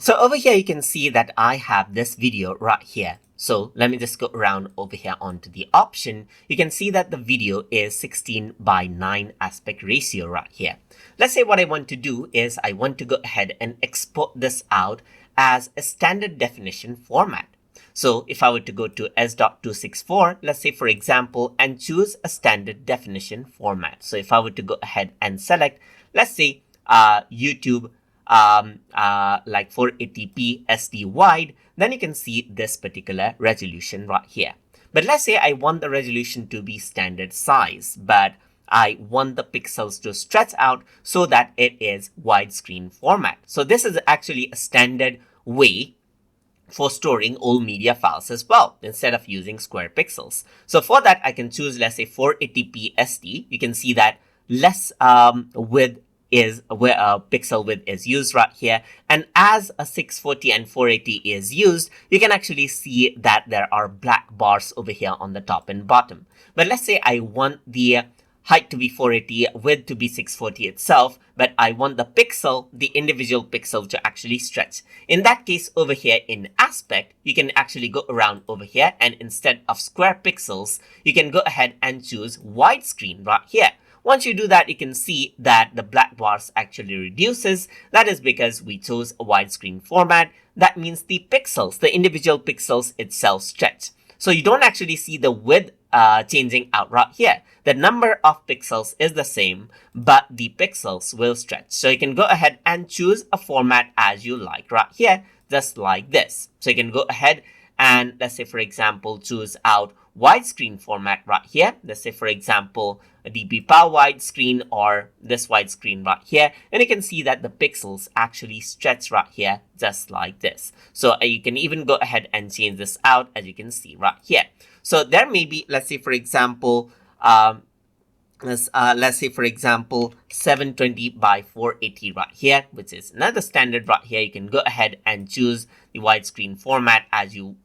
So over here, you can see that I have this video right here. So let me just go around over here onto the option. You can see that the video is 16:9 aspect ratio right here. Let's say what I want to do is I want to go ahead and export this out as a standard definition format. So if I were to go to S.264, let's say for example, and choose a standard definition format. So if I were to go ahead and select, let's say YouTube like 480p SD wide, then you can see this particular resolution right here. But let's say I want the resolution to be standard size, but I want the pixels to stretch out so that it is widescreen format. So this is actually a standard way for storing all media files as well, instead of using square pixels. So for that, I can choose, let's say 480p SD. You can see that less width is where pixel width is used right here. And as a 640 and 480 is used, you can actually see that there are black bars over here on the top and bottom. But let's say I want the height to be 480, width to be 640 itself, but I want the pixel, the individual pixel to actually stretch. In that case over here in aspect, you can actually go around over here and instead of square pixels, you can go ahead and choose widescreen right here. Once you do that, you can see that the black bars actually reduces. That is because we chose a widescreen format. That means the pixels, the individual pixels itself stretch. So you don't actually see the width changing out right here. The number of pixels is the same, but the pixels will stretch. So you can go ahead and choose a format as you like right here, just like this. So you can go ahead and let's say, for example, choose out widescreen format right here. Let's say, for example, a DP Power widescreen or this widescreen right here. And you can see that the pixels actually stretch right here, just like this. So you can even go ahead and change this out, as you can see right here. So there may be, let's say, for example, let's say, for example, 720 by 480 right here, which is another standard right here. You can go ahead and choose the widescreen format as you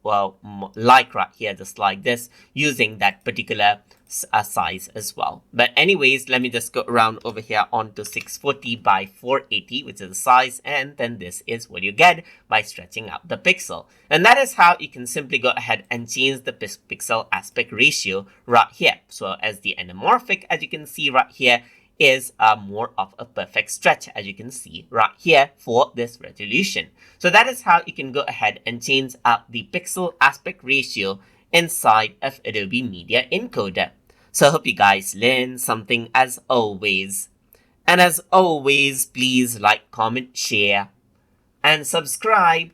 like right here, just like this, using that particular size as well. But anyways, let me just go around over here onto 640 by 480, which is the size, and then this is what you get by stretching out the pixel. And that is how you can simply go ahead and change the pixel aspect ratio right here. So as the anamorphic, as you can see right here, is more of a perfect stretch, as you can see right here for this resolution. So that is how you can go ahead and change out the pixel aspect ratio inside of Adobe Media Encoder. So I hope you guys learned something as always. And as always, please like, comment, share, and subscribe.